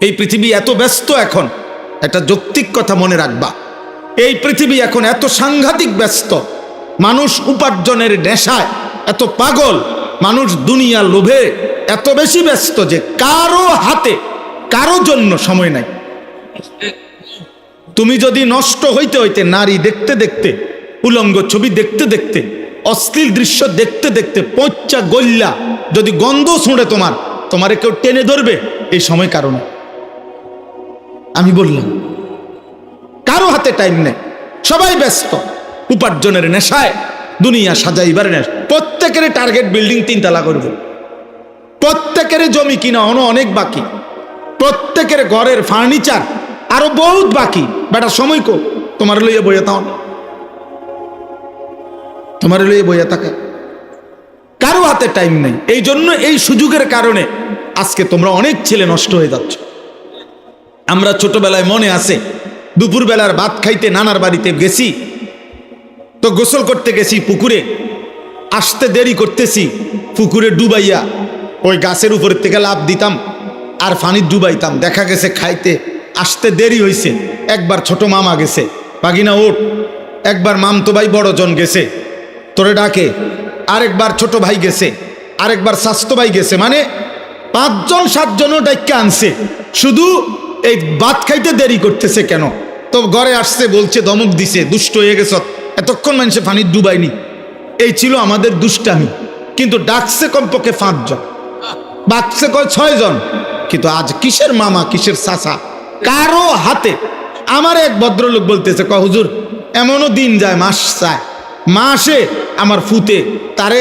এই পৃথিবী এত ব্যস্ত এখন, একটা যৌক্তিক কথা মনে রাখবা, এই পৃথিবী এখন এত সাংঘাতিক ব্যস্ত, মানুষ উপার্জনের নেশায় এত পাগল, মানুষ দুনিয়ার লোভে এত বেশি ব্যস্ত যে কারো হাতে কারো জন্য সময় নাই। তুমি যদি নষ্ট হইতে হইতে নারী দেখতে দেখতে, উলঙ্গ ছবি দেখতে দেখতে, অশ্লীল দৃশ্য দেখতে দেখতে পচ্চা গল্লা যদি গন্ধ শুঁড়ে তোমারে কেউ টেনে ধরবে, এই সময় কারণে আমি বললাম কারো হাতে টাইম নেই, সবাই ব্যস্ত উপার্জনের নেশায়, দুনিয়া সাজাইবার নেশা। প্রত্যেকের টার্গেট বিল্ডিং 3 তলা করবে, প্রত্যেকের জমি কিনা অনেক বাকি, প্রত্যেকের ঘরের ফার্নিচার আরো বহুত বাকি। বেটা সময় কো তোমার লইয়া বইয়া তাও, তোমার লইয়া বইয়া থাকে, কারো হাতে টাইম নেই। এই জন্য এই সুযোগের কারণে আজকে তোমরা অনেক ছেলে নষ্ট হয়ে যাচ্ছ। আমরা ছোটবেলায় মনে আছে, দুপুরবেলার ভাত খাইতে নানার বাড়িতে গেছি, তো গোসল করতে গেছি পুকুরে, আসতে দেরি করতেছি, পুকুরে ডুবাইয়া ওই গাছের উপরের থেকে লাফ দিতাম আর পানি ডুবাইতাম। দেখা গেছে খাইতে আসতে দেরি হয়েছে, একবার ছোট মামা গেছে, বাগিনা ওঠ, একবার মামতো ভাই বড়জন গেছে তোরে ডাকে, আরেকবার ছোট ভাই গেছে, আরেকবার স্বাস্থ্য ভাই গেছে, মানে 5 জন 7 জনও ডাইকে আনছে, শুধু এই ভাত খাইতে দেরি করতেছে কেন। তো ঘরে আসছে, বলছে ধমক দিছে, দুষ্ট হয়ে গেছ, এতক্ষণ মানুষে পানি ডুবাইনি। এই ছিল আমাদের দুষ্টামি। কিন্তু ডাকছে কমপক্ষে 5 জন, বাচ্চা কয় 6 জন। কিন্তু আজ কিসের মামা কিসের চাচা, কারো হাতে। আমার এক ভদ্রলোক বলতেছে, কয় হুজুর এমনও দিন যায় মাস চায়, মাসে আমার ফুতে তারে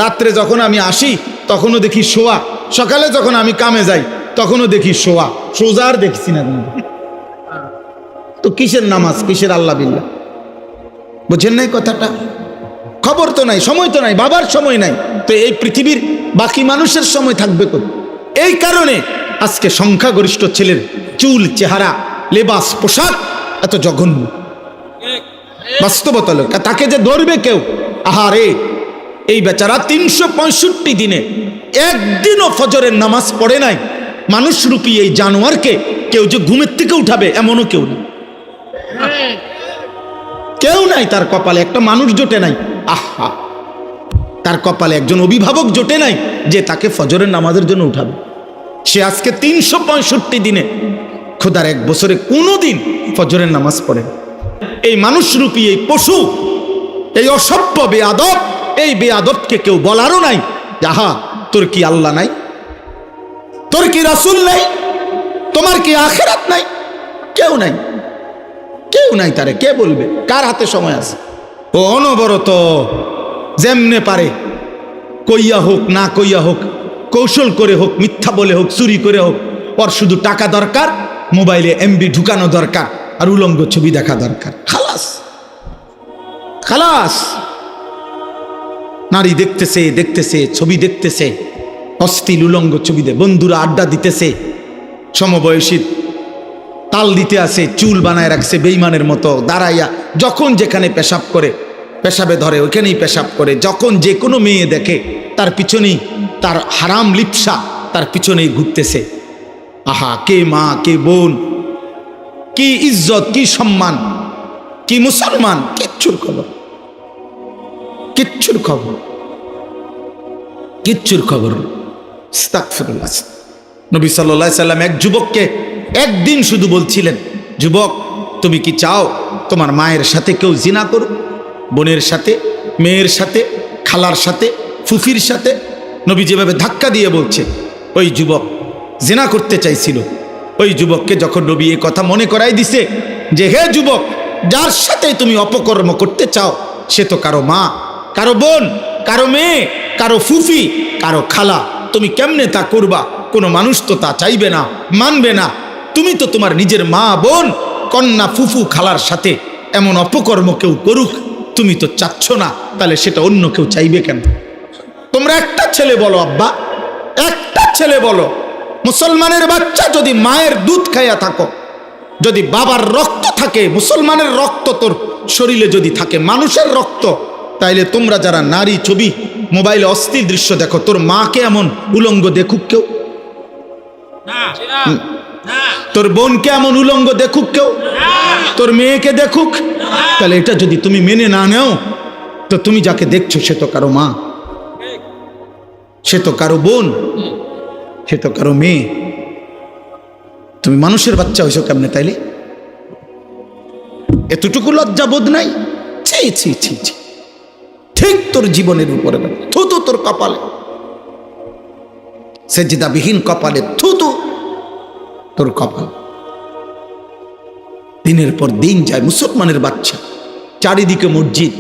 রাত্রে যখন আমি আসি তখনও দেখি শোয়া, সকালে যখন আমি কামে যাই তখনও দেখি শোয়া, সোজা আর দেখছি না। তো কিসের নামাজ, কিসের আল্লাহ বিল্লাহ, বুঝেন নাই কথাটা? খবর তো নাই, সময় তো নাই, বাবার সময় নাই, তো এই পৃথিবীর বাকি মানুষের সময় থাকবে তো। এই কারণে আজকে সংখ্যাগরিষ্ঠ ছেলের চুল, চেহারা, লেবাস, পোশাক এত জঘন্য। বাস্তবতা লোক, তাকে যে ধরবে কেউ, আহারে এই বেচারা 365 দিনে একদিনও ফজরের নামাজ পড়ে নাই, মানুষরূপী এই জানোয়ারকে কেউ যে ঘুমের থেকে উঠাবে এমনও কেউ নেই, কেউ নাই। তার কপালে একটা মানুষ জোটে নাই, আহা, তার কপালে একজন অভিভাবক জোটে নাই যে তাকে ফজরের নামাজের জন্য উঠাবে। সে আজকে 365 দিনে, খোদার 1 বছরে কোনো দিন ফজরের নামাজ পড়ে। এই মানুষরূপী এই পশু, এই অসভ্য বেয়াদব, এই বেয়াদবকে কেউ বলারও নাই, যাহা তোর কি আল্লাহ নাই, তোর কি রাসূল নাই, তোমার কি আখিরাত নাই? কেউ নাই, কেউ নাই। তারে কে বলবে? কার হাতে সময় আছে? ও অনবরত যেমনে পারে কইয়া হোক না কইয়া হোক, কৌশল করে হোক, মিথ্যা বলে হোক, চুরি করে হোক, ওর শুধু টাকা দরকার, মোবাইলে এমবি ঢুকানো দরকার, আর উলঙ্গ ছবি দেখা দরকার। খালাস খালাস। নারী দেখতেছে দেখতেছে, ছবি দেখতেছে, অশ্লীল উলঙ্গ ছবিতে বন্ধুরা আড্ডা দিতেছে, সমবয়সী তাল দিতে আছে, চুল বানায় রাখছে বেঈমানের মতো দাঁড়াইয়া, যখন যেখানে পেশাব করে, পেশাবে ধরে ওইখানেই পেশাব করে, যখন যে কোনো মেয়ে দেখে তার পিছনেই তার হারাম লিপসা, তার পিছনেই ঘুরতেছে। আহা, কে মা কে বোন, কি ইজ্জত, কি সম্মান, কি মুসলমান, কিচ্ছুর খবর, কিচ্ছুর খবর, কিচ্ছুর খবর। আস্তাগফিরুল্লাহ। নবী সাল্লাল্লাহু আলাইহি সাল্লাম এক যুবককে একদিন শুধু বলছিলেন, যুবক তুমি কি চাও তোমার মায়ের সাথে কেউ জিনা করুক? বোনের সাথে, মেয়ের সাথে, খালার সাথে, ফুফির সাথে? নবী যেভাবে ধাক্কা দিয়ে বলছে, ওই যুবক জিনা করতে চাইছিল। ওই যুবককে যখন নবী এই কথা মনে করাই দিছে যে হে যুবক, যার সাথে তুমি অপকর্ম করতে চাও সে তো কারো মা, কারো বোন, কারো মেয়ে, কারো ফুফি, কারো খালা, তুমি কেমনে তা করবা? কোনো মানুষ তো তা চাইবে না, মানবে না। তুমি তো তোমার নিজের মা, বোন, কন্যা, ফুফু, খালার সাথে এমন অপকর্ম কেউ করুক তুমি তো চাচ্ছ না, তাহলে সেটা অন্য কেউ চাইবে কেন? তোমরা একটা ছেলে বলো আব্বা, একটা ছেলে বলো, মুসলমানের বাচ্চা যদি মায়ের দুধ খাইয়া থাকো, যদি বাবার রক্ত থাকে, মুসলমানের রক্ত তোর শরীরে যদি থাকে, মানুষের রক্ত, তাইলে তোমরা যারা নারী ছবি, মোবাইলে অশ্লীল দৃশ্য দেখো, তোর মাকে এমন উলঙ্গ দেখুক কেউ? তোর বোনকে এমন উলঙ্গ দেখুক কেউ, তোর মেয়েকে দেখুক, তাহলে এটা যদি তুমি মেনে না নেও, তো তুমি যাকে দেখছো সে তো কারো মা, সে তো কারো বোন, সে তো কারো মেয়ে। তুমি মানুষের বাচ্চা হয়েছো কেমনে তাইলে? এতটুকু লজ্জা বোধ নাই? ছি ছি ছি ছি, ঠিক তোর জীবনের উপরে থুতু তোর কপালে, সেজদাবিহীন কপালে থুতু তোর কপাল। দিনের পর দিন যায় মুসলমানের বাচ্চা, চারিদিকে মসজিদ,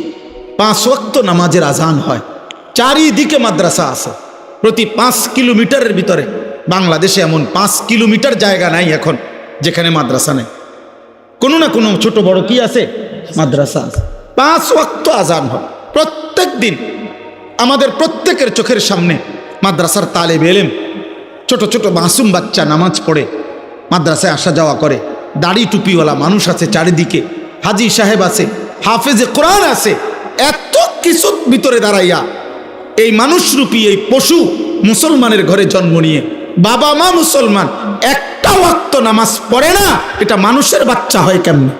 5 ওয়াক্ত নামাজের আজান হয়, চারিদিকে মাদ্রাসা আছে, প্রতি 5 কিলোমিটারের ভিতরে। বাংলাদেশে এমন 5 কিলোমিটার জায়গা নাই এখন যেখানে মাদ্রাসা নেই, কোনো না কোনো ছোট বড় কি আছে, মাদ্রাসা আছে। 5 ওয়াক্ত আজান হয় প্রত্যেক দিন। আমাদের প্রত্যেকের চোখের সামনে মাদ্রাসার তালেব এলেম, ছোট ছোট মাসুম বাচ্চা নামাজ পড়ে মাদ্রাসায় আসা যাওয়া করে। দাড়ি টুপিওয়ালা মানুষ আছে চারিদিকে, হাজি সাহেব আছে, হাফেজে কোরআন আছে। এত কিছুর ভিতরে দাঁড়াইয়া এই মানুষরূপী এই পশু মুসলমানের ঘরে জন্ম নিয়ে বাবা মা মুসলমান, একটা ওয়াক্ত নামাজ পড়ে না, এটা মানুষের বাচ্চা হয় কেমনে?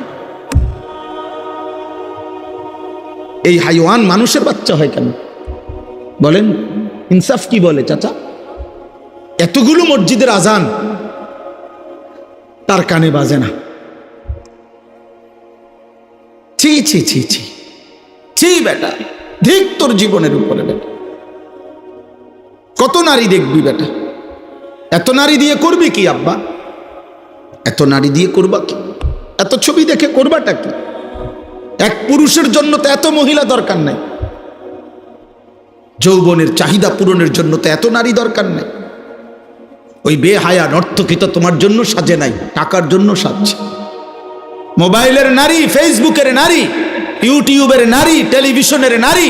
এই হাইওয়ান মানুষের বাচ্চা হয় কেন বলেন? ইনসাফ কি বলে চাচা? এতগুলো মসজিদের আজান তার কানে বাজে না। ছি ছি ছি ছি ছি বেটা, ধিক তোর জীবনের উপরে বেটা। কত নারী দেখবি বেটা? এত নারী দিয়ে করবি কি আব্বা? এত নারী দিয়ে করবা কি? এত ছবি দেখে করবাটা কি? এক পুরুষের জন্য তো এত মহিলা দরকার নাই, যৌবনের চাহিদা পূরণের জন্য তো এত নারী দরকার নাই। ওই বেহায়া নর্তকী তো তোমার জন্য সাজে নাই, টাকার জন্য সাজছে। মোবাইলের নারী, ফেসবুকের নারী, ইউটিউবের নারী, টেলিভিশনের নারী,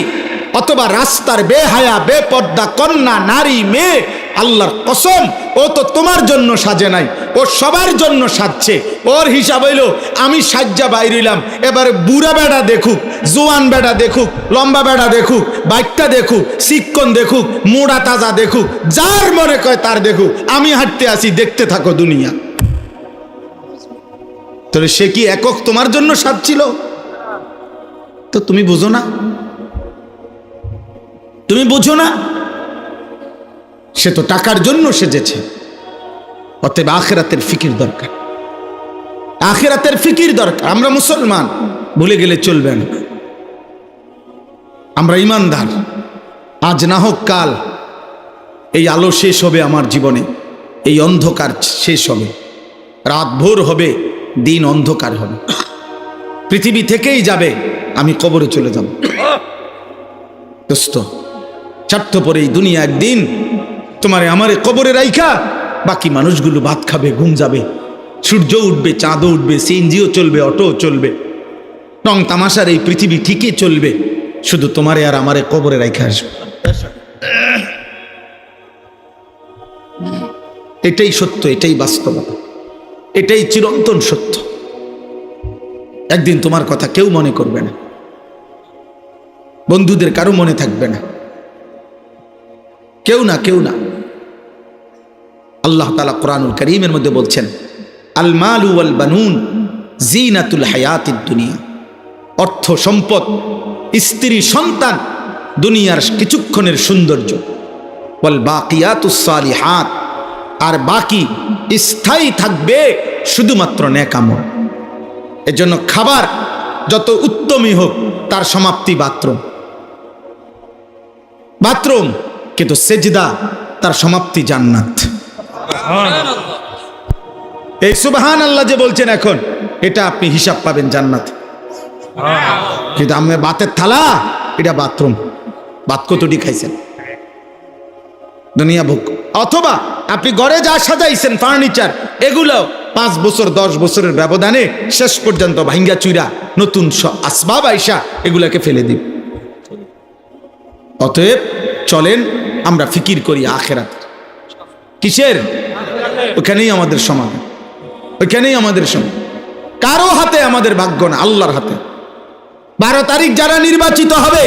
অথবা রাস্তার বেহায়া বেপর্দা কন্যা নারী মেয়ে, আল্লাহর কসম ও তো তোমার জন্য সাজে নাই, ও সবার জন্য সাজছে। ওর হিসাব হইল আমি সাজ্জা বাইরিলাম, এবার বুড়া বেড়া দেখুক, জোয়ান বেড়া দেখুক, লম্বা বেড়া দেখুক, বাইকটা দেখুক, শিক্ষণ দেখুক, মোড়া তাজা দেখুক, যার মনে কয় তার দেখুক, আমি হাঁটতে আসি, দেখতে থাকো দুনিয়া। তাহলে সে কি একক তোমার জন্য সাজছিল? তো তুমি বুঝো না, তুমি বুঝো না, সে তো টাকার জন্য সেজেছে। অতএব আখিরাতের ফিকির দরকার, আখিরাতের ফিকির দরকার। আমরা মুসলমান, ভুলে গেলে চলবে না। আমরা ইমানদার, আজ না হোক কাল এই আলো শেষ হবে আমার জীবনে, এই অন্ধকার শেষ হবে, রাত ভোর হবে, দিন অন্ধকার হবে, পৃথিবী থেকেই যাবে, আমি কবরে চলে যাব। দোস্ত, স্বার্থপর এই দুনিয়া একদিন তোমারে আমারে কবরে রাইখা বাকি মানুষগুলো ভাত খাবে, ঘুম যাবে, সূর্য উঠবে, চাঁদও উঠবে, সিএনজিও চলবে, অটোও চলবে, রং তামাশার এই পৃথিবী ঠিকই চলবে, শুধু তোমারে আর আমারে কবরে রাইখা আসবে। এটাই সত্য, এটাই বাস্তবতা, এটাই চিরন্তন সত্য। একদিন তোমার কথা কেউ মনে করবে না, বন্ধুদের কারো মনে থাকবে না, কেউ না, কেউ না। আল্লাহ তাআলা কোরআনুল কারীমের মধ্যে বলছেন, আল মালু ওয়াল বানুন জিনাতুল হায়াতিদ দুনিয়া। অর্থ সম্পদ, স্ত্রী সন্তান দুনিয়ার কিছুক্ষণের সৌন্দর্য। ওয়াল বাকিয়াতুস সালিহাত, আর বাকি স্থায়ী থাকবে শুধুমাত্র নেক আমল। এজন্য খাবার যত উত্তমই হোক তার সমাপ্তি বাথরুম, বাথরুম, কিন্তু সেজদা তার সমাপ্তি জান্নাত। এই সুবহান আল্লাহ যে বলছেন এখন, এটা আপনি হিসাব পাবেন জান্নাত। কিন্তু আমি বাতের থালা, এটা বাথরুম, ভাত কতটি খাইছেন দুনিয়া ভোগ। অথবা আপনি ঘরে যা সাজাইছেন ফার্নিচার, এগুলো 5 বছর 10 বছরের ব্যবধানে শেষ পর্যন্ত ভাঙ্গা চুরা নতুন আসবাব আইসা এগুলাকে ফেলে দিব। অতএব চলেন আমরা ফিকির করি আখিরাত। কিসের? ওখানেই আমাদের সমাধান, ওইখানেই আমাদের সমাধান। কারো হাতে আমাদের ভাগ্য না, আল্লাহর হাতে। 12 তারিখ যারা নির্বাচিত হবে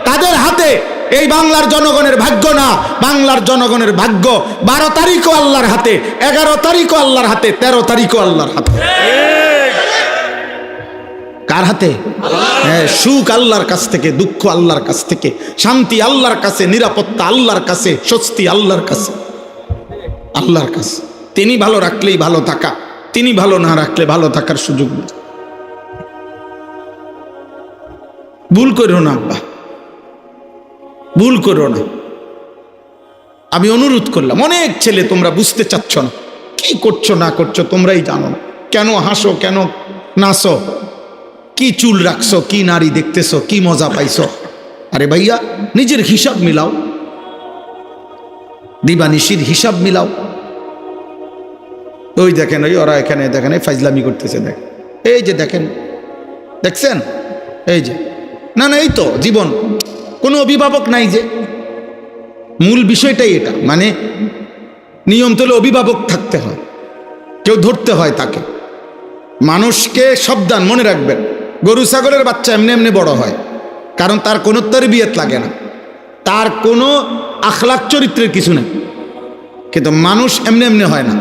তাদের হাতে এই বাংলার জনগণের ভাগ্য না, বাংলার জনগণের ভাগ্য 12 তারিখও আল্লাহর হাতে, 11 তারিখও আল্লাহর হাতে, 13 তারিখও আল্লাহর হাতে। কার হাতে? হ্যাঁ, সুখ আল্লাহর কাছ থেকে, দুঃখ আল্লাহর কাছ থেকে, শান্তি আল্লাহর কাছে, নিরাপত্তা আল্লাহর কাছে, স্বস্তি আল্লাহর কাছে, আল্লাহর কাছে। তিনি ভালো রাখলেই ভালো থাকা, তিনি ভালো না রাখলে ভালো থাকার সুযোগ নেই। ভুল করো না আব্বা, ভুল করো না। আমি অনুরোধ করলাম, অনেক ছেলে তোমরা বুঝতে চাচ্ছ না, কি করছো না করছো তোমরাই জানো না। কেন হাসো, কেন নাচো, কি চুল রাখছো, কি নারী দেখতেছো, কি মজা পাইছো? আরে ভাইয়া, নিজের হিসাব মিলাও, দিবানিশির হিসাব মিলাও। ওই দেখেন, ওই ওরা এখানে দেখেন এই ফাইজলামি করতেছে, দেখ এই যে দেখেন, দেখছেন এই যে, না না এই তো জীবন, কোনো অভিভাবক নাই যে। মূল বিষয়টাই এটা, মানে নিয়ম তো অভিভাবক থাকতে হয়, কেউ ধরতে হয় তাকে। মানুষকে সাবধান, মনে রাখবেন, গরু ছাগলের বাচ্চা এমনি এমনি বড় হয়, কারণ তার কোনো তরবিয়ত লাগে না, তার কোনো আখলাক চরিত্রের কিছু নেই। কিন্তু মানুষ এমনি এমনি হয় না,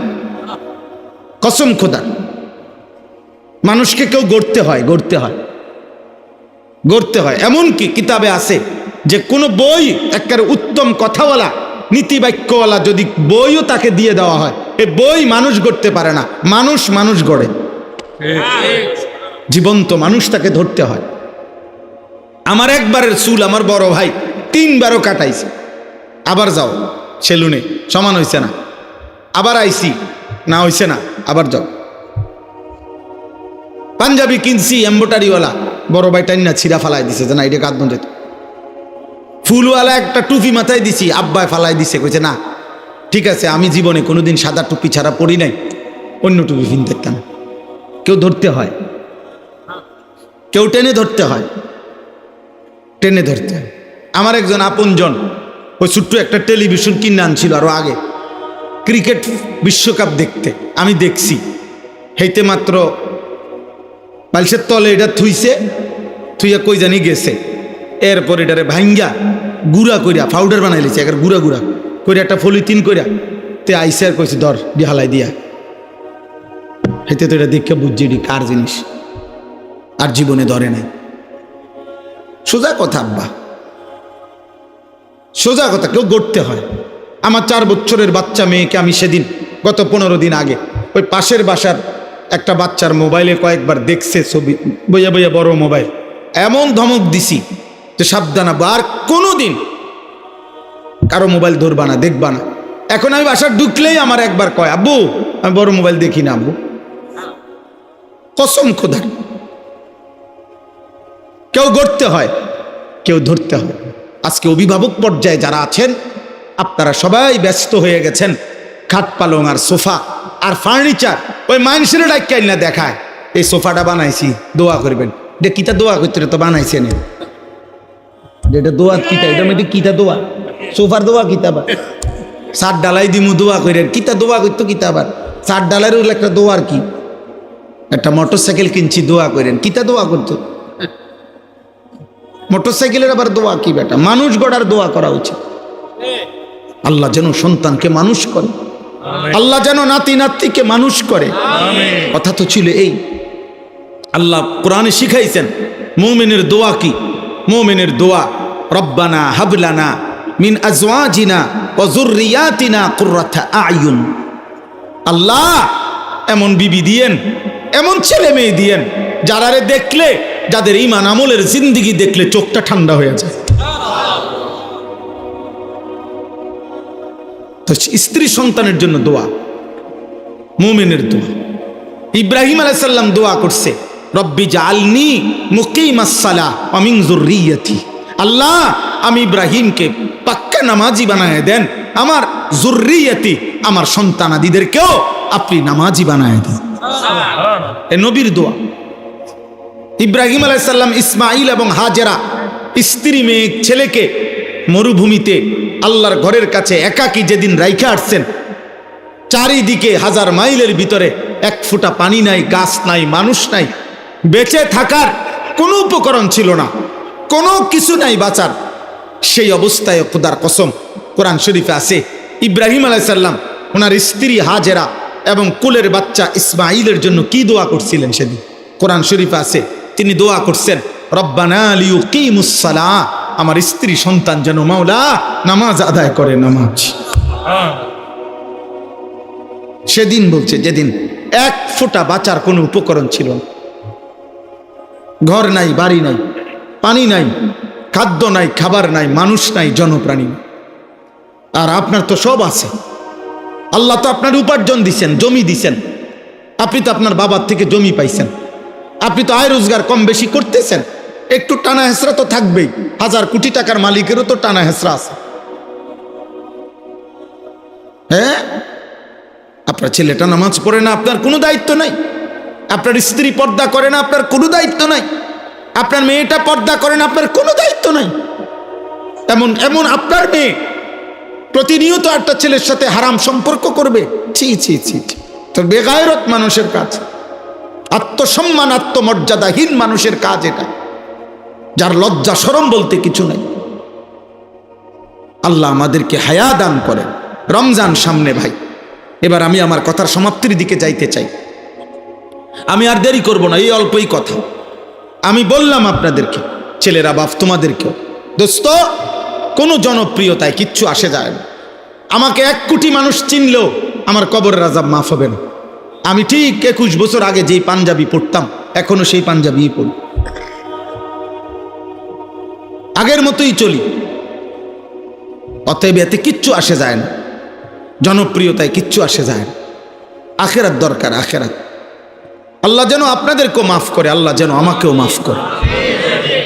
কসম খোদা। মানুষকে কেউ গড়তে হয়, গড়তে হয়, গড়তে হয়। এমনকি কিতাবে আছে যে কোনো বই, একেবারে উত্তম কথাওয়ালা, নীতি বাক্যওয়ালা যদি বইও তাকে দিয়ে দেওয়া হয়, এই বই মানুষ গড়তে পারে না, মানুষ মানুষ গড়ে। জীবন্ত মানুষ তাকে ধরতে হয়। আমার একবারের চুল আমার বড় ভাই 3 বারও কাটাইছে, আবার যাও সেলুনে, সমান হয়েছে না, আবার আইসি, না হয়েছে না, আবার যাও। পাঞ্জাবি কিনছি এম্বোটারিওয়ালা, বড় ভাই টাইনা ছিঁড়া ফালাই দিছে, যে না এটা কাঁদন যেত। ফুলওয়ালা একটা টুপি মাথায় দিছি, আব্বায় ফালাই দিছে, কইছে না ঠিক আছে, আমি জীবনে কোনোদিন সাদা টুপি ছাড়া পরি নাই, অন্য টুপি কিনতে না। কেউ ধরতে হয়, কেউ টেনে ধরতে হয়, টেনে ধরতে হয়। আমার একজন আপনজন ওই ছোট্ট একটা টেলিভিশন কিনে আনছিল আরো আগে, ক্রিকেট বিশ্বকাপ দেখতে। আমি দেখছি, হেইতে মাত্র বালিশের তলে এটা থুইছে, থুইয়া কই জানি গেছে, এরপর এটারে ভাঙ্গা গুড়া কইরা পাউডার বানাই লিছে, একের গুড়া গুড়া কইরা একটা পলিথিন কইরা তে আইসে আর কইছে ধর বিহালাই দিয়া। হেতে তো এটা দেখে বুঝছি এটি কার জিনিস, আর জীবনে ধরে নাই। সোজা কথা আব্বা, সোজা কথা, কেউ গড়তে হয়। আমার 4 বছরের বাচ্চা মেয়েকে আমি সেদিন, গত 15 দিন আগে, ওই পাশের বাসার একটা বাচ্চার মোবাইলে কয়েকবার দেখছে ছবি, বইয়া বইয়া বড় মোবাইল, এমন ধমক দিছি যে সাবধান আব্বা, আর কোনোদিন কারো মোবাইল ধরবা না, দেখবা না। এখন আমি বাসা ঢুকলেই আমার একবার কয়, আব্বু আমি বড় মোবাইল দেখি না আব্বু, কসম খোদার। কেউ গড়তে হয়, কেউ ধরতে হয়। আজকে অভিভাবক পর্যায়ে যারা আছেন, আপনারা সবাই ব্যস্ত হয়ে গেছেন খাট পালং আর সোফা আর ফার্নিচার। ওই মানুষের ডাক্তার না দেখায়, এই সোফাটা বানাইছি, দোয়া করবেন। এটা কিতা দোয়া করতে তো বানাইছেন, এটা দোয়া কিতা, এটা মধ্যে কিতা দোয়া, সোফার দোয়া কিতাবা, 7 ডালাই দিমু দোয়া করেন, কিতা দোয়া করতো কিতাবার 7 ডালাইয়ের একটা দোয়ার কি, একটা মোটরসাইকেল কিনছি দোয়া করেন, কিতা দোয়া করতো? মোটরসাইকেলের আবার দোয়া কি বেটা? মানুষ গড়ার দোয়া করা উচিত। আল্লাহ যেন সন্তানকে মানুষ করে, আল্লাহ যেন নাতি নাতিকে মানুষ করে। কথা তো ছিল এই, আল্লাহ কোরআনে শিখাইছেন মুমিনের দোয়া কি। মুমিনের দোয়া, রব্বানা হাবলানা মিন আজওয়াজিনা ওয়া যুররিয়াতিনা কুররাতা আয়ুন। আল্লাহ এমন বিবি দিয়েন, এমন ছেলে মেয়ে দিয়েন যারারে দেখলে, যাদের ঈমান আমলের জিন্দেগি দেখলে চোখটা ঠান্ডা হয়ে যায়। তো স্ত্রী সন্তানের জন্য দোয়া, মুমিনের দোয়া। ইব্রাহিম আলাইহিস সালাম দোয়া করছে, রব্বি জাআলনি মুকিমাস সালাহ ওয়া মিন যুররিয়াতি। আল্লাহ আমি ইব্রাহিমকে পাক্কা নামাজি বানায় দেন, আমার যুররিয়াতি, আমার সন্তানাদিদেরকেও আপনি নামাজি বানায় দেন। এ নবীর দোয়া। ইব্রাহিম আলাইহিস সালাম ইসমাইল এবং হাজেরা, স্ত্রী মেয়ে ছেলেকে মরুভূমিতে আল্লাহর ঘরের কাছে একাকী যেদিন রাইখা আসছেন, চারিদিকে 1000 মাইলের ভিতরে 1 ফোঁটা পানি নাই, গাছ নাই, মানুষ নাই, বেঁচে থাকার কোনো উপকরণ ছিল না, কোনো কিছু নাই বাঁচার। সেই অবস্থায় খোদার কসম কোরআন শরীফে আছে ইব্রাহিম আলাইহিস সালাম ওনার স্ত্রী হাজেরা এবং কুলের বাচ্চা ইসমাঈলের জন্য কি দোয়া করছিলেন সেদিন কোরআন শরীফে আছে তিনি দোয়া করছেন রব্বানা লিয়ুকিমুস সালাহ, আমার স্ত্রী সন্তান যেন মাওলা নামাজ আদায় করে। নামাজ সেদিন বলছে যেদিন এক ফোঁটা বাঁচার কোনো উপকরণ ছিল না, ঘর নাই, বাড়ি নাই, পানি নাই, খাদ্য নাই, খাবার নাই, মানুষ নাই, জনপ্রাণী নাই। আর আপনার তো সব আছে, আল্লাহ তো আপনার উপার্জন দিছেন, জমি দিছেন, আপনি তো আপনার বাবার থেকে জমি পাইছেন, আপনি তো আয় রোজগার কম বেশি করতেছেন, একটু টানা হেসরা তো থাকবেই, 1000 কোটি টাকার মালিকেরও তো টানা হেসরা আছে। হ্যাঁ, আপনার ছেলেটা নামাজ পড়ে না, আপনার কোনো দায়িত্ব নাই। আপনার স্ত্রী পর্দা করে না, আপনার কোনো দায়িত্ব নাই। আপনার মেয়েটা পর্দা করে না, আপনার কোনো দায়িত্ব নাই। এমন এমন আপনার মেয়ে প্রতিনিয়ত একটা ছেলের সাথে হারাম সম্পর্ক করবে, ছি ছি ছি, তো বেগায়রত মানুষের কাজ, আত্মসম্মান আত্মমর্যাদাহীন মানুষের কাজ এটা, যার লজ্জা শরম বলতে কিছু নাই। আল্লাহ আমাদেরকে হায়া দান করেন। রমজান সামনে ভাই, এবার আমি আমার কথার সমাপ্তির দিকে যাইতে চাই। আমি আর দেরি করব না, এই অল্পই কথা আমি বললাম আপনাদেরকে, ছেলেরা বাপ তোমাদেরকেও। দোস্ত, কোনো জনপ্রিয়তায় কিচ্ছু আসে যায় না। আমাকে 1 কোটি মানুষ চিনলেও আমার কবরের আযাব মাফ হবে না। আমি ঠিক 21 বছর আগে যেই পাঞ্জাবি পড়তাম এখনো সেই পাঞ্জাবিই পড়ি, আগের মতোই চলি। অতএব এতে কিচ্ছু আসে যায় না, জনপ্রিয়তায় কিচ্ছু আসে যায় না। আখেরাত দরকার, আখেরাত। আল্লাহ যেন আপনাদেরকেও মাফ করে, আল্লাহ যেন আমাকেও মাফ করে।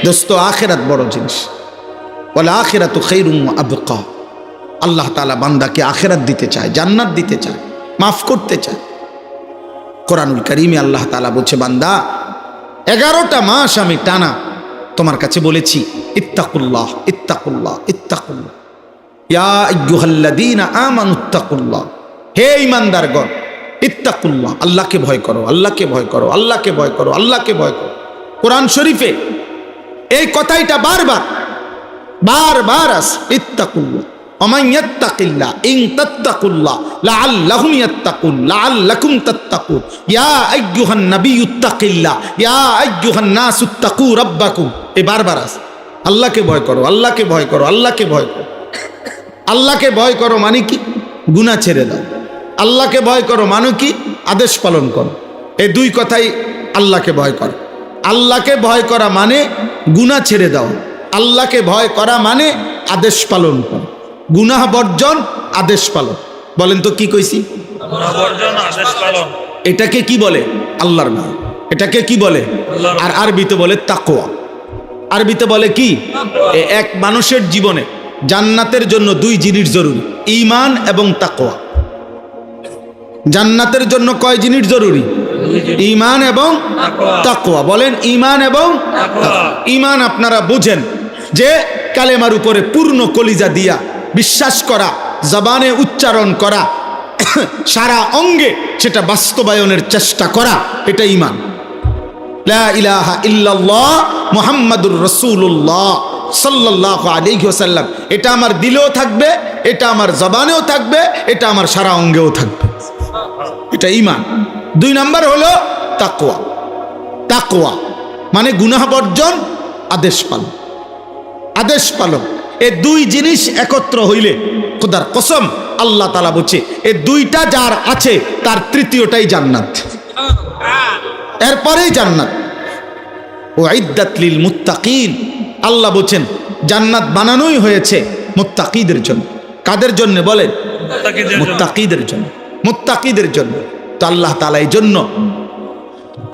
দোস্ত, আখেরাত বড় জিনিস। ওয়াল আখিরাতু খায়রুম ওয়া আবকা। আল্লাহ তাআলা বান্দাকে আখেরাত দিতে চায়, জান্নাত দিতে চায়, মাফ করতে চায়। কোরআনুল কারীমে আল্লাহ তাআলা বলছে, বান্দা 11টা মাস আমি টানা তোমার কাছে বলেছি ইত্তাকুল্লাহ ইত্তাকুল্লাহ ইত্তাকুল্লাহ, ইয়া আইয়ুহাল্লাযীনা আমানুত্তাকুল্লাহ, হে ঈমানদারগণ ইত্তাকুল্লাহ, আল্লাহকে ভয় করো, আল্লাহকে ভয় করো, আল্লাহকে ভয় করো, আল্লাহকে ভয় করো। কোরআন শরীফে এই কথাইটা বারবার বারবার আছে, ইত্তাকুল্লাহ। ওমান ইয়াত্তাকিল্লাহ ইন তাত্তাকুল্লাহ লাআল্লাহুম ইয়াত্তাকুন লাআল্লাকুম তাত্তাকুন, ইয়া আইয়ুহান নাবিয়্যুত্তাকিল্লাহ ইয়া আইয়ুহান নাসুত্তাকু রাব্বাকুম। এই বারবার আছে, আল্লাহকে ভয় করো, আল্লাহকে ভয় করো, আল্লাহকে ভয় করো। আল্লাহকে ভয় করো মানে কি? গুনাহ ছেড়ে দাও। আল্লাহকে ভয় করো মানে কি? আদেশ পালন করো। এই দুই কথাই আল্লাহকে ভয় করো। আল্লাহকে ভয় করা মানে গুনাহ ছেড়ে দাও, আল্লাহকে ভয় করা মানে আদেশ পালন করো। গুনাহ বর্জন, আদেশ পালন। বলেন তো কি কইছি? গুনাহ বর্জন, আদেশ পালন। এটাকে কি বলে? আল্লাহর ভয়। এটাকে কি বলে? আর আরবিতে বলে তাকওয়া। আরবিতে বলে কি? এক মানুষের জীবনে জান্নাতের জন্য 2 জিনিস জরুরি, ঈমান এবং তাকওয়া। জান্নাতের জন্য কয় জিনিস জরুরি? ঈমান এবং তাকওয়া। বলেন ঈমান এবং তাকওয়া। ঈমান আপনারা বুঝেন যে কালেমার উপরে পূর্ণ কলিজা দিয়া বিশ্বাস করা, জবানে উচ্চারণ করা, সারা অঙ্গে সেটা বাস্তবায়নের চেষ্টা করা, এটা ঈমান। লা ইলাহা ইল্লাল্লাহ মুহাম্মাদুর রাসূলুল্লাহ সাল্লাল্লাহু আলাইহি ওয়াসাল্লাম, এটা আমার দিলেও থাকবে, এটা আমার জবানেও থাকবে, এটা আমার সারা অঙ্গেও থাকবে, এটা ঈমান। 2 নাম্বার হলো তাকওয়া। তাকওয়া মানে গুনাহ বর্জন, আদেশ পালন। আদেশ পালন, এই 2 জিনিস একত্র হইলে খোদার কসম আল্লাহ তাআলা বলছে এই 2টা যার আছে তার তৃতীয়টাই জান্নাত, এরপরেই জান্নাত। উইদ্দাত লিল মুত্তাকিন, আল্লাহ বলেন জান্নাত বানানোই হয়েছে মুত্তাকিদের জন্য। কাদের জন্য বলেন? মুত্তাকিদের জন্য, মুত্তাকিদের জন্য। তো আল্লাহ তাআলা এই জন্য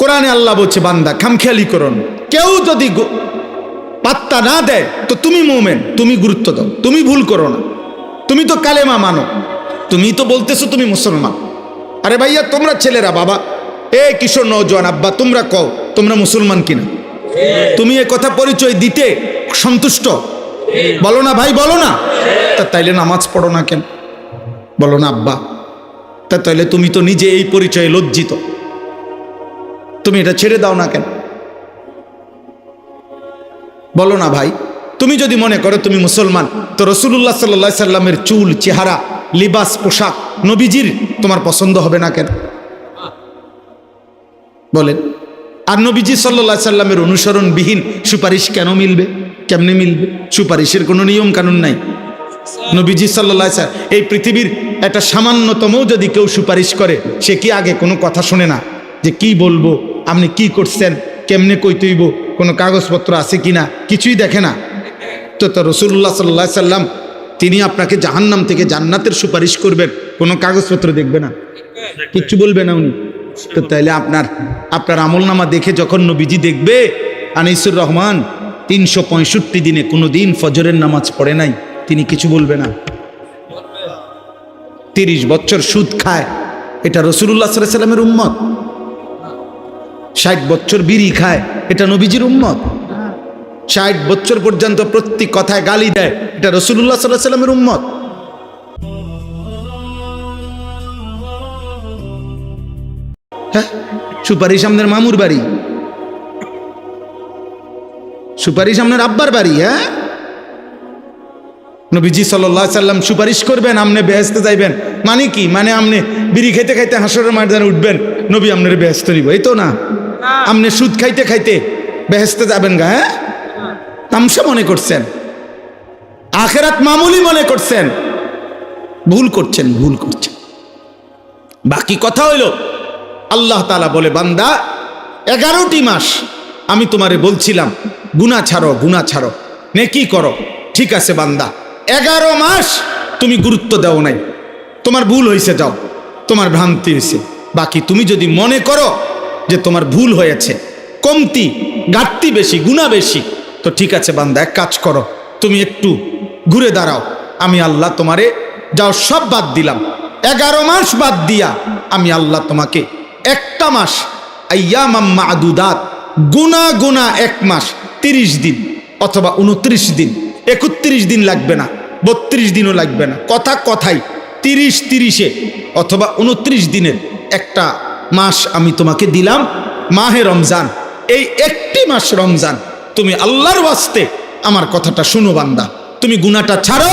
কোরআনে আল্লাহ বলছে, বান্দা খামখেয়ালি করুন, কেউ যদি পাত্তা না দেয় তো তুমি মুমিন, তুমি গুরুত্ব দাও, তুমি ভুল করো না। তুমি তো কালেমা মানো, তুমি তো বলতেছো তুমি মুসলমান। আরে ভাইয়া তোমরা ছেলেরা, বাবা এ কিশোর নওজোয়ান আব্বা, তোমরা কও তোমরা মুসলমান কিনা? তুমি এ কথা পরিচয় দিতে সন্তুষ্ট? বলো না ভাই, বলো না। তা তাইলে নামাজ পড়ো না কেন? বলো না আব্বা। তা তাইলে তুমি তো নিজে এই পরিচয়ে লজ্জিত, তুমি এটা ছেড়ে দাও না কেন? বলো না ভাই। তুমি যদি মনে করো তুমি মুসলমান, তো রাসূলুল্লাহ সাল্লাল্লাহু আলাইহি সাল্লামের চুল, চেহারা, লিবাস, পোশাক নবীজির তোমার পছন্দ হবে না কেন বলেন? আর নবীজি সাল্লাল্লাহু আলাইহি সাল্লামের অনুসরণবিহীন সুপারিশ কেন মিলবে? কেমনে মিলবে? সুপারিশের কোনো নিয়ম কানুন নাই। নবীজি সাল্লাল্লাহু আলাইহি সাল্লাম এই পৃথিবীর একটা সামান্যতম যদি কেউ সুপারিশ করে, সে কি আগে কোনো কথা শোনে না যে কি বলবো, আপনি কি করছেন, কেমনে কইতেইব, কোনো কাগজপত্র আছে কিনা, কিছুই দেখে না। তো রাসূলুল্লাহ সাল্লাল্লাহু আলাইহি সাল্লাম তিনি আপনাকে জাহান্নাম থেকে জান্নাতের সুপারিশ করবেন, কোনো কাগজপত্র দেখবে না, কিচ্ছু বলবে না উনি। তো তাইলে আপনার আমলনামা দেখে যখন নবীজি দেখবে আনিসুর রহমান 365 দিনে কোনো দিন ফজরের নামাজ পড়ে নাই, তিনি কিছু বলবে না। 30 বছর সুদ খায়, এটা রাসূলুল্লাহ সাল্লাল্লাহু আলাইহি সাল্লামের উম্মত। 60 বছর বিড়ি খায়, এটা নবীজির উম্মত। 60 বছর পর্যন্ত প্রত্যেক কথায় গালি দেয়, এটা রাসূলুল্লাহ সাল্লাল্লাহু আলাইহি সাল্লামের উম্মত। হ্যাঁ, সুপারিশ আপনার মামুর বাড়ি, সুপারিশ আপনার আব্বার বাড়ি। হ্যাঁ, নবীজি সাল্লাল্লাহু আলাইহি সাল্লাম সুপারিশ করবেন, আপনি বেহেশতে যাইবেন, মানে কি? মানে আপনি বিড়ি খাইতে খাইতে হাসরের ময়দানে উঠবেন, নবী আপনার বেহেশতে নিব, এই তো না? আপনি সুদ খাইতে খাইতে বেহেশতে যাবেন গা? হ্যাঁ, তামসা মনে করছেন, আখিরাত মামুলি মনে করছেন, ভুল করছেন, ভুল করছেন। বাকি কথা হইল আল্লাহ তাআলা বলে, বান্দা 11টি মাস আমি তোমারে বলছিলাম গুনাহ ছাড়ো, গুনাহ ছাড়ো, নেকি করো। ঠিক আছে বান্দা, 11 মাস তুমি গুরুত্ব দাও নাই, তোমার ভুল হয়েছে, যাও, তোমার ভ্রান্তি হয়েছে। বাকি তুমি যদি মনে করো যে তোমার ভুল হয়েছে, কমতি ঘাটতি বেশি, গুনাহ বেশি, তো ঠিক আছে বান্দা, এক কাজ করো, তুমি একটু ঘুরে দাঁড়াও, আমি আল্লাহ তোমারে যাও সব বাদ দিলাম। 11 মাস বাদ দিয়া আমি আল্লাহ তোমাকে একটা মাস, আইয়ামাম মা'দুদাত, গুনা গুনা 1 মাস, 30 দিন অথবা 29 দিন, 31 দিন লাগবে না, 32 দিনও লাগবে না, কথা কথাই 30-30 অথবা 29 দিনের একটা মাস আমি তোমাকে দিলাম, মাহে রমজান। এই একটি মাস রমজান, তুমি আল্লাহর ওয়াস্তে আমার কথাটা শুনো বান্দা, তুমি গুনাহটা ছাড়ো,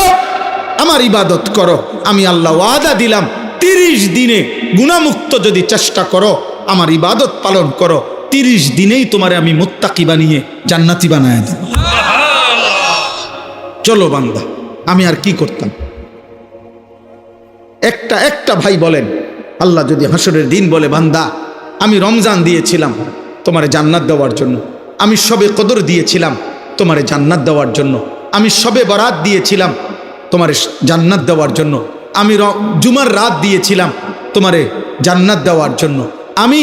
আমার ইবাদত করো। আমি আল্লাহ ওয়াদা দিলাম 30 দিনে গুনাহমুক্ত যদি চেষ্টা করো, আমার ইবাদত পালন করো, 30 দিনেই তোমারে আমি মুত্তাকি বানিয়ে জান্নাতি বানায় দেব। চলো বান্দা, আমি আর কি করতাম? একটা ভাই বলেন, আল্লাহ যদি হাসরের দিন বলে, বান্দা আমি রমজান দিয়েছিলাম তোমারে জান্নাত দেওয়ার জন্য, আমি শবে কদর দিয়েছিলাম তোমারে জান্নাত দেওয়ার জন্য, আমি শবে বরাত দিয়েছিলাম তোমারে জান্নাত দেওয়ার জন্য, আমি জুমার রাত দিয়েছিলাম তোমারে জান্নাত দেওয়ার জন্য, আমি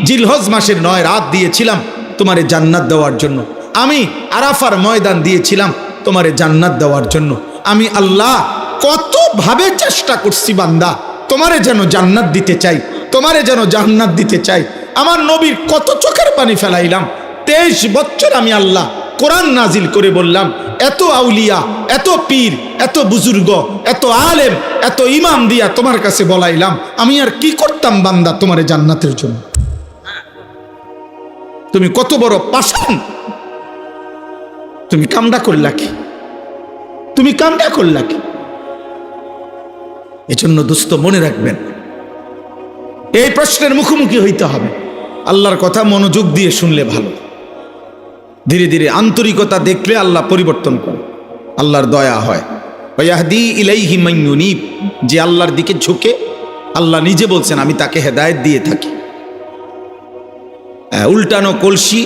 জিলহজ মাসের 9 রাত দিয়েছিলাম তোমারে জান্নাত দেওয়ার জন্য, আমি আরাফার ময়দান দিয়েছিলাম তোমারে জান্নাত দেওয়ার জন্য, আমি আল্লাহ কতভাবে চেষ্টা করছি বান্দা তোমারে যেন জান্নাত দিতে চাই, তোমারে যেন জান্নাত দিতে চাই। আমার নবীর কত চোখের পানি ফেলাইলাম। 23 বছর আমি আল্লাহ কোরআন নাজিল করে বললাম, এত আউলিয়া, এত পীর, এত বুজুর্গ, এত আলেম, এত ইমাম দিয়া তোমার কাছে বলাইলাম, আমি আর কি করতাম বান্দা তোমারে জান্নাতের জন্য? তুমি কত বড় পাষাণ, তুমি কামটা করলা কি? তুমি কামটা করলা কি? এজন্য দোস্ত মনে রাখবেন, এই প্রশ্নের মুখোমুখি হইতে হবে। আল্লাহর কথা মনোযোগ দিয়ে শুনলে ভালো, ধীরে ধীরে আন্তরিকতা দেখলে আল্লাহ পরিবর্তন করে, আল্লাহর দয়া হয়। ওয়াহদি ইলাইহি মান ইউনিব, যে আল্লাহর দিকে ঝুঁকে, আল্লাহ নিজে বলছেন আমি তাকে হেদায়েত দিয়ে থাকি। উল্টানো কলসি,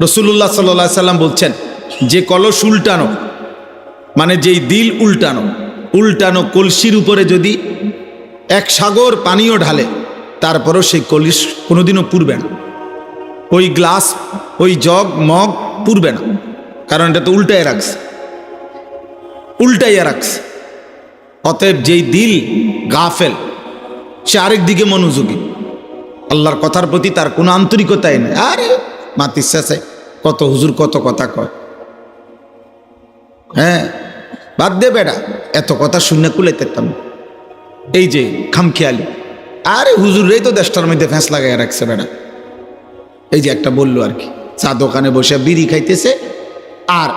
রাসূলুল্লাহ সাল্লাল্লাহু আলাইহি সাল্লাম বলছেন, যে কলস উল্টানো মানে যেই দিল উল্টানো, উল্টানো কলসির উপরে যদি 1 সাগর পানিও ঢালে, তারপরও সেই কলস কোনোদিনও পুড়বে না, ওই গ্লাস, ওই জগ, মগ পুড়বে না, কারণ এটা তো উল্টাইয়া রাখছে, উল্টাইয়া রাখছে। অতএব যেই দিল গাফেল, সে আরেক দিকে মনোযোগী, আল্লাহর কথার প্রতি তার কোনো আন্তরিকতাই নেই। আরে মাতির শেষে কত হুজুর কত কথা কয়, হ্যাঁ বাদ দে বেটা, এত কথা শুনে কুলাইতেতাম। এই যে খামখেয়ালি, আরে হুজুরই তো দেশটার মধ্যে ফ্যাঁস লাগাই রাখছে বেটা। এই যে একটা বললো আর কি, চা দোকানে বসে বিড়ি খাইতেছে আর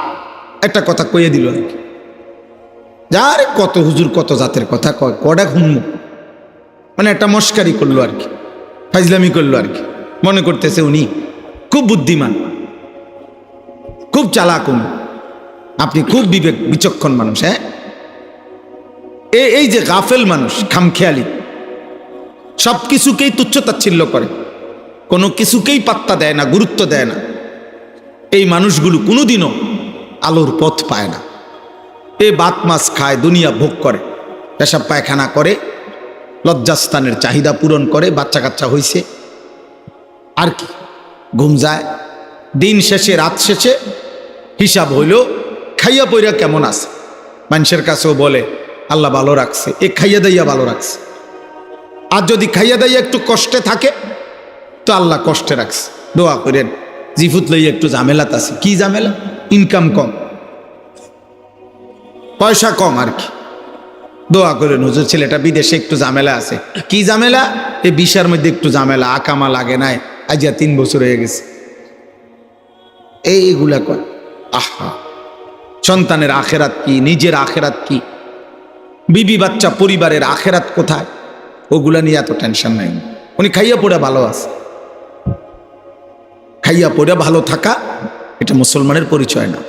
একটা কথা কইয়ে দিল আর কি। যার কত হুজুর কত জাতের কথা কয়, কটা ঘুমু, মানে একটা মস্কারি করলো আর কি, ফাইজলামি করলো আর কি। মনে করতেছে উনি খুব বুদ্ধিমান, খুব চালাক উনি, আপনি খুব বিবেক বিচক্ষণ মানুষ। হ্যাঁ, এই যে গাফেল মানুষ, খামখেয়ালি, সব কিছুকেই তুচ্ছতাচ্ছিল্য করে, কোনো কিছুকেই পাত্তা দেয় না, গুরুত্ব দেয় না, এই মানুষগুলো কোনোদিনও আলোর পথ পায় না। এ ভাত মাছ খায়, দুনিয়া ভোগ করে, পেশাব পায়খানা করে, লজ্জাস্থানের চাহিদা পূরণ করে, বাচ্চা কাচ্চা হইছে, আর কি ঘুম যায়। দিন শেষে, রাত শেষে হিসাব হইল খাইয়া পইরা কেমন আছে। মানুষের কাছেও বলে আল্লাহ ভালো রাখছে, এ খাইয়া দাইয়া ভালো রাখছে। আর যদি খাইয়া দাইয়া একটু কষ্টে থাকে তো আল্লাহ কষ্টে রাখছে। দোয়া করেন, জিফুত লইয়া একটু ঝামেলাত আছে। কি ঝামেলা? ইনকাম কম, পয়সা কম আর কি। দোয়া করেন, হুজুর ছেলেটা বিদেশে একটু ঝামেলা আছে। কি ঝামেলা? এই বিশার মধ্যে একটু ঝামেলা, আকামা লাগে নাই, আজ 3 বছর হয়ে গেছে। এইগুলা কয়। আহা, সন্তানের আখেরাত কি, নিজের আখেরাত কি, বিবি বাচ্চা পরিবারের আখেরাত কোথায়, ওগুলা নিয়ে এত টেনশন নাই। উনি খাইয়া পড়ে ভালো আছে। খাইয়া পড়ে ভালো থাকা এটা মুসলমানের পরিচয় না।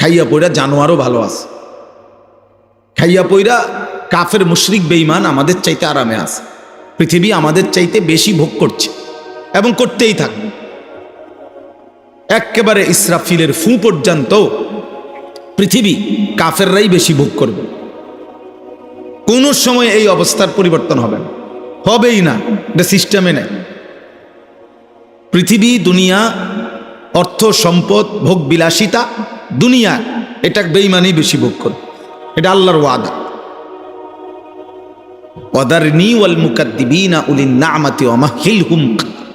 খাইয়া পড়া জানোয়ারও ভালো আছে। খাইয়া পইরা কাফের মুশরিক বেঈমান আমাদের চাইতে আরামে আছে। পৃথিবী আমাদের চাইতে বেশি ভোগ করছে এবং করতেই থাকবে। একেবারে ইসরাফিলের ফু পর্যন্ত পৃথিবী কাফেররাই বেশি ভোগ করবে। কোন সময় এই অবস্থার পরিবর্তন হবে না, হবেই না, এটা সিস্টেমে নেই। পৃথিবী, দুনিয়া, অর্থ সম্পদ, ভোগ বিলাসিতা, দুনিয়া, এটা বেঈমানই বেশি ভোগ করবে। এটা আল্লাহর ওয়াদা। ওয়াদারনি ওয়াল মুকাদ্দিবিনা উলিন নামাতি ওয়া মাহিলহুম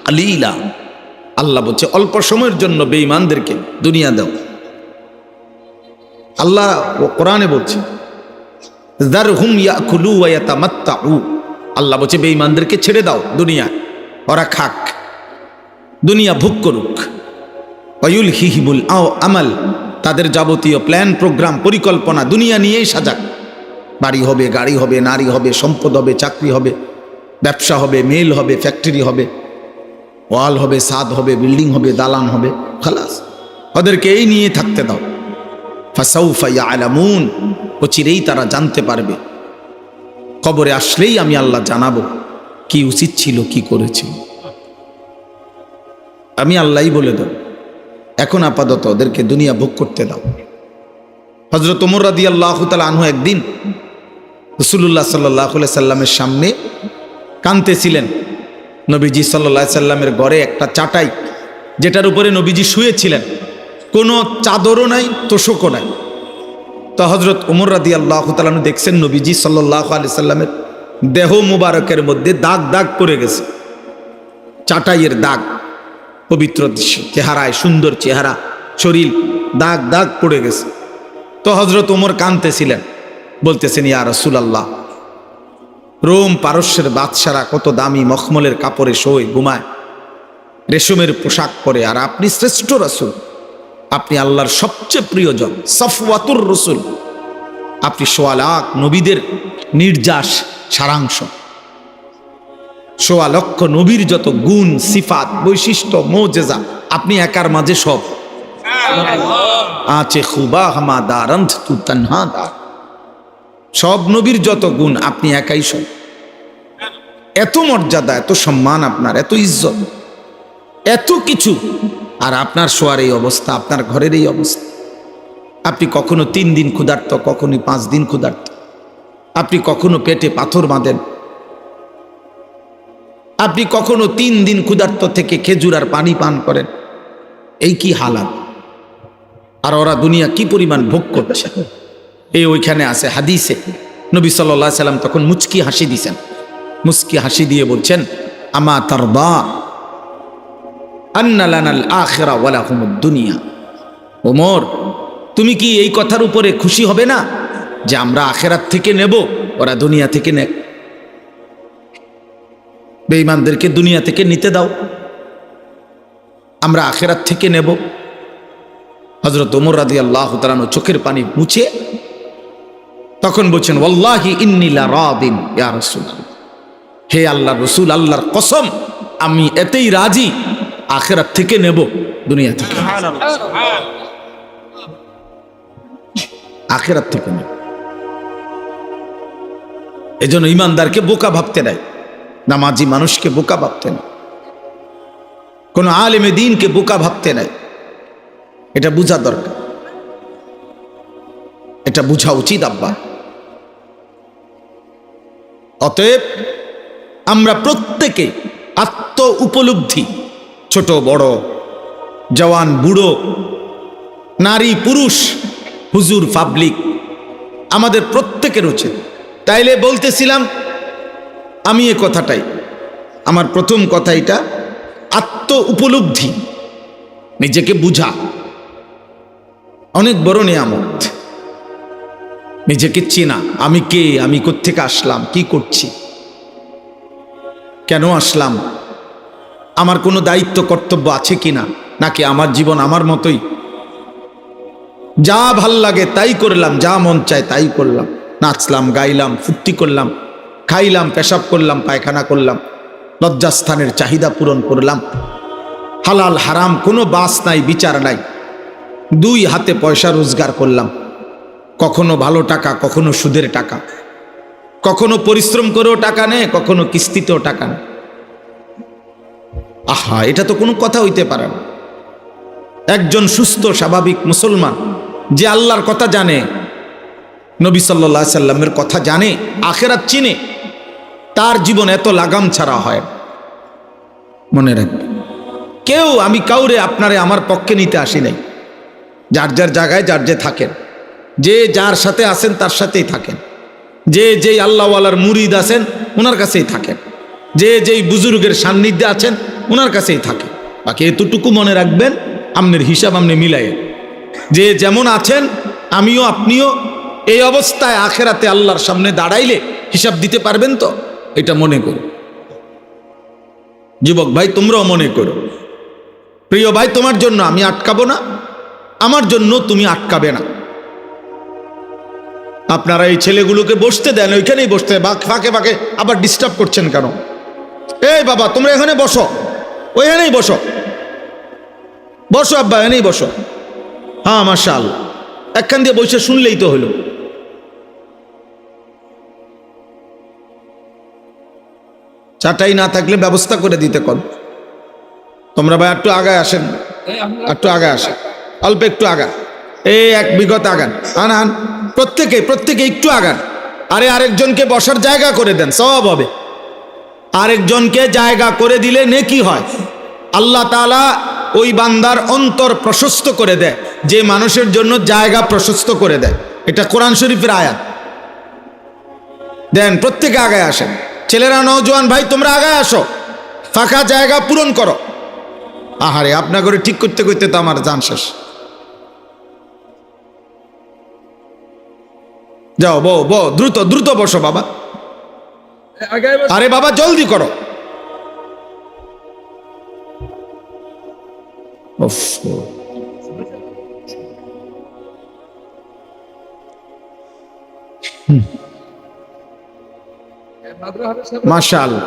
কালিলা। আল্লাহ বলছে অল্প সময়ের জন্য বেঈমানদেরকে দুনিয়া দাও। আল্লাহ কোরআনে বলছে যারহুম ইয়াকুলু ওয়া ইয়াতামাত্তাউ। আল্লাহ বলছে বেঈমানদেরকে ছেড়ে দাও দুনিয়া, ওরা খাক, দুনিয়া ভোগ করুক। ওয়ায়ুলহিহিবুল আমাল, তাদের যাবতীয় প্ল্যান প্রোগ্রাম পরিকল্পনা দুনিয়া নিয়েই সাজাক। বাড়ি হবে, গাড়ি হবে, নারী হবে, সম্পদ হবে, চাকরি হবে, ব্যবসা হবে, মেল হবে, ফ্যাক্টরি হবে, ওয়াল হবে, ছাদ হবে, বিল্ডিং হবে, দালান হবে, খালাস, ওদেরকে এই নিয়ে থাকতে দাও। ফাসাউফা ইয়ালামুন, চিরেই তারা জানতে পারবে। কবরে আসলেই আমি আল্লাহ জানাবো কি উচিত ছিল, কি করেছিল, আমি আল্লাহই বলে দেব। এখন আপাতত ওদেরকে দুনিয়া ভোগ করতে দাও। হযরত ওমর রাদিয়াল্লাহু তাআলা আনহু একদিন রাসূলুল্লাহ সাল্লাল্লাহু আলাইহি সাল্লামের সামনে কাঁদতেছিলেন। নবীজি সাল্লাল্লাহু আলাইহি সাল্লামের ঘরে একটা চাটাই, যেটার উপরে নবীজি শুয়েছিলেন, কোনো চাদরও নাই, তোশকও নাই। তো হযরত ওমর রাদিয়াল্লাহু তাআলা আনহু দেখছেন নবীজি সাল্লাল্লাহু আলাইহি সাল্লামের দেহ মুবারকের মধ্যে দাগ দাগ পড়ে গেছে, চাটাইয়ের দাগ। পবিত্র চেহারায়, সুন্দর চেহারা, শরীর দাগ দাগ পড়ে গেছে। তো হযরত ওমর কাঁদতেছিলেন, বলতেছেন ইয়া রাসূলুল্লাহ, রোম পারস্যের বাদশারা কত দামি মখমলের কাপড়ে শোয়, ঘুমায়, রেশমের পোশাক পরে, আর আপনি শ্রেষ্ঠ রাসূল, আপনি আল্লাহর সবচেয়ে প্রিয়জন, সফওয়াতুর রাসূল, আপনি ১৬ লাখ নবীদের নির্যাস সারাংশ। ১৬ লক্ষ নবীর যত গুণ, সিফাত, বৈশিষ্ট্য, মুজিজা, আপনি একার মাঝে সব। আচে খুবা হামা দারন্ত তু তনহা দার, সব নবীর যত গুণ আপনি একাই সব। এত মর্যাদা, এত সম্মান আপনার, এত ইজ্জত, এত কিছু, আর আপনার শোয়ার এই অবস্থা, আপনার ঘরের এই অবস্থা। আপনি কখনো 3 দিন ক্ষুধার্ত, কখনো 5 দিন ক্ষুধার্ত, আপনি কখনো পেটে পাথর বাঁধেন, আপনি কখনো 3 দিন ক্ষুধার্ত থেকে খেজুর আর পানি পান করেন। এই কি হালাত! আর ওরা দুনিয়া কি পরিমাণ ভোগ করছে। এই ওইখানে আছে হাদিসে, নবী সাল্লাল্লাহু আলাইহি সাল্লাম তখন মুচকি হাসি দিয়েছেন। মুচকি হাসি দিয়ে বলছেন, আমা তারদা আন্না লানাল আখিরা ওয়া লাহুমুদ দুনিয়া। ওমর, তুমি কি এই কথার উপরে খুশি হবে না যে আমরা আখিরাত থেকে নেব, ওরা দুনিয়া থেকে নেক? বেঈমানদেরকে দুনিয়া থেকে নিতে দাও, আমরা আখিরাত থেকে নেব। হযরত ওমর রাদিয়াল্লাহু তাআলা আনহু চোখের পানি মুছে তখন বলছেন, ওয়াল্লাহি ইন্নী লারাদিন ইয়া রাসূলুল্লাহ, হে আল্লাহর রাসূল, আল্লাহর কসম আমি এতেই রাজি, আখিরাত থেকে নেব, দুনিয়া থেকে, আখিরাত থেকে নেব। এজন্য ইমানদারকে বোকা ভাবতে নাই, নামাজি মানুষকে বোকা ভাবতে নাই, কোন আলেমে দ্বীনকে বোকা ভাবতে নাই। এটা বুঝা দরকার, এটা বুঝা উচিত আব্বা। অতএব আমরা প্রত্যেকে আত্ম উপলব্ধি, ছোট বড়, জওয়ান বুড়ো, নারী পুরুষ, হুজুর পাবলিক, আমাদের প্রত্যেকের উচিত। তাইলে বলতেছিলাম আমি এ কথাটাই, আমার প্রথম কথা এটা, আত্ম উপলব্ধি, নিজেকে বুঝা অনেক বড় নিয়ামত। নিজেকে চেনা, আমি কে, আমি কোত্থেকে আসলাম, কি করছি, কেন আসলাম, আমার কোনো দায়িত্ব কর্তব্য আছে কিনা, নাকি আমার জীবন আমার মতোই, যা ভাল লাগে তাই করলাম, যা মন চায় তাই করলাম, নাচলাম, গাইলাম, ফুর্তি করলাম, খাইলাম, পেশাব করলাম, পায়খানা করলাম, লজ্জাস্থানের চাহিদা পূরণ করলাম, হালাল হারাম কোনো বাস নাই, বিচার নাই, দুই হাতে পয়সা রোজগার করলাম, কখনো ভালো টাকা, কখনো সুদের টাকা, কখনো পরিশ্রম করেও টাকা নেয়, কখনো কিস্তিতেও টাকা নেয়। আহা, এটা তো কোনো কথা হইতে পারে না। একজন সুস্থ স্বাভাবিক মুসলমান যে আল্লাহর কথা জানে, নবী সাল্লাল্লাহু আলাইহি সাল্লামের কথা জানে, আখিরাত চিনে, তার জীবন এত লাগাম ছাড়া হয়। মনে রাখবে, কেউ, আমি কাউরে আপনারে আমার পক্ষে নিতে আসি নাই। যার যার জায়গায় যার যে থাকেন, যে যার সাথে আছেন তার সাথেই থাকেন, যে যেই আল্লাহওয়ালার মুরিদ আছেন ওনার কাছেই থাকেন, যে যেই বুজুর্গের সান্নিধ্যে আছেন ওনার কাছেই থাকেন। বাকি এতটুকু মনে রাখবেন, আমনের হিসাব আমনে মিলাই, যে যেমন আছেন আমিও আপনিও এই অবস্থায় আখেরাতে আল্লাহর সামনে দাঁড়াইলে হিসাব দিতে পারবেন তো, এটা মনে করো। যুবক ভাই তোমরাও মনে করো, প্রিয় ভাই তোমার জন্য আমি আটকাবো না, আমার জন্য তুমি আটকাবে না। আপনারা এই ছেলেগুলোকে বসতে দেন, ওইখানেই বসতে, ফাঁকে ফাঁকে আবার ডিস্টার্ব করছেন কেন? এই বাবা তোমরা এখানে বসো, ওইখানেই বসো, বসো আব্বা, এখানেই বসো। হ্যাঁ মাশাআল্লাহ, একখান দিয়ে বসে শুনলেই তো হলো। চাটাই না থাকলে ব্যবস্থা করে দিতে কর। তোমরা ভাই একটু আগায় আসেন, একটু আগায় আসেন, অল্প একটু আগা, এই এক বিগত আগান, আন প্রত্যেকে প্রত্যেকে একটু আগান। আরে আরেকজনকে বসার জায়গা করে দেন, সওয়াব হবে। আরেকজনকে জায়গা করে দিলে নেকি হয়। আল্লাহ তাআলা ওই বান্দার অন্তর প্রশস্ত করে দেয় যে মানুষের জন্য জায়গা প্রশস্ত করে দেয়। এটা কোরআন শরীফের আয়াত। দেন, প্রত্যেকে আগায় আসেন। ছেলেরা, নওজোয়ান ভাই তোমরা আগায় আসো, ফাঁকা জায়গা পূরণ করো। আহারে, আপনার করে ঠিক করতে করতে তো আমার জান শেষ। যাও বো, দ্রুত দ্রুত বসো বাবা। আরে বাবা জলদি করো। মাশাআল্লাহ।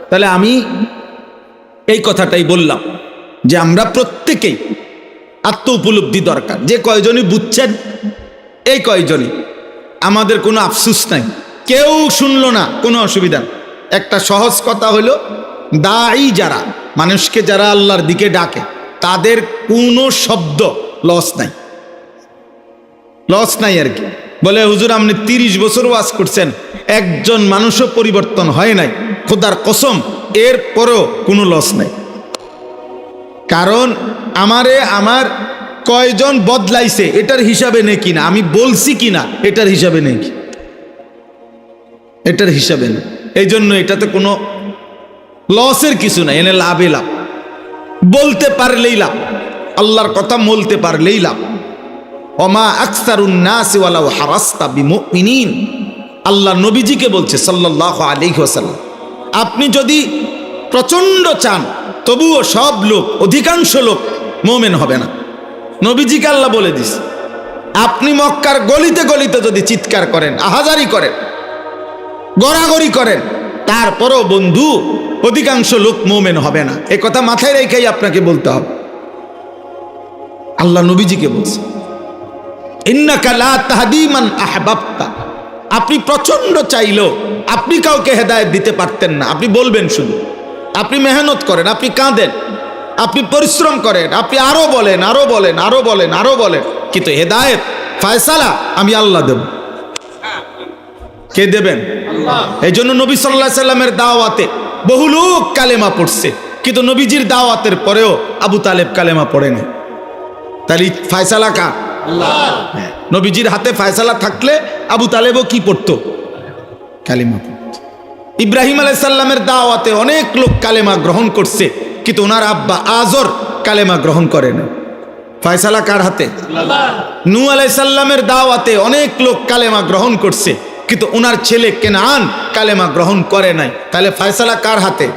তাহলে আমি এই কথাটাই বললাম যে আমরা প্রত্যেকেই আত্ম উপলব্ধি দরকার। যে কয়জনই বুঝছেন এই কয়জনই, আমাদের কোনো আফসোস নাই, কেউ শুনলো না, কোনো অসুবিধা নেই। একটা সহজ কথা হলো, দায়ী যারা, মানুষকে যারা আল্লাহর দিকে ডাকে, তাদের কোনো শব্দ লস নাই, লস নাই আর কি। বলে হুজুর আপনি 30 বছর ওয়াজ করছেন, একজন মানুষও পরিবর্তন হয় নাই, খোদার কসম, এরপরও কোনো লস নাই। কারণ আমার কয়জন বদলাইছে এটার হিসাবে নেই কিনা, আমি বলছি কিনা এটার হিসাবে নেই, এটার হিসাবে নেই। এই জন্য এটাতে কোনো লসের কিছু নাই, এনে লাভে লাভ। বলতে পারলেই লাভ, আল্লাহর কথা বলতে পারলেই লাভ। ওমা আকসারুন নাস ওয়ালাউ হারাসতা বিমুমিনিন, আল্লাহ নবীজিকে বলছে সাল্লাল্লাহু আলাইহি ওয়াসাল্লাম, আপনি যদি প্রচন্ড চান তবুও সব লোক, অধিকাংশ লোক মুমিন হবে না। নবীজিকে আল্লাহ বলে দিস, আপনি মক্কার গলিতে গলিতে যদি চিৎকার করেন, আহাজারি করেন, গড়াগড়ি করেন, তারপরও বন্ধু অধিকাংশ লোক মোমেন হবে না। এ কথা মাথায় রেখেই আপনাকে বলতে হবে। আল্লাহ নবীজিকে বলছে, ইন্নাকা লা তাহদি মান আহবাবতা, আপনি প্রচন্ড চাইলেও আপনি কাউকে হেদায়েত দিতে পারতেন না। আপনি বলবেন শুধু, আপনি মেহনত করেন, আপনি কাঁদেন, আপনি পরিশ্রম করেন, আপনি আরো বলেন, আরো বলেন, আরো বলেন, আরো বলেন, কিন্তু হেদায়েত ফয়সালা আমি আল্লাহ দেব। কে দেবেন? এই জন্য নবী সাল্লাল্লাহু আলাইহি সাল্লামের দাওয়াতে বহু লোক কালেমা পড়ছে, কিন্তু নবীজির দাওয়াতের পরেও আবু তালেব কালেমা পড়েনি। তাহলে ফয়সালা কার? হ্যাঁ, নবীজির হাতে ফয়সালা থাকলে আবু তালেবও কি পড়তো? কালেমা পড়তো। ইব্রাহিম আলাইহিস সালামের দাওয়াতে অনেক লোক কালেমা গ্রহণ করছে, কিন্তু ওনার আব্বা আজর কালেমা গ্রহণ করে না। ফয়সালা কার হাতে? নূহ আলাইহিস সালামের দাওয়াতে অনেক লোক কালেমা গ্রহণ করছে, কিন্তু ওনার ছেলে কেনান কালেমা গ্রহণ করে নাই। তাহলে ফয়সালা কার হাতে?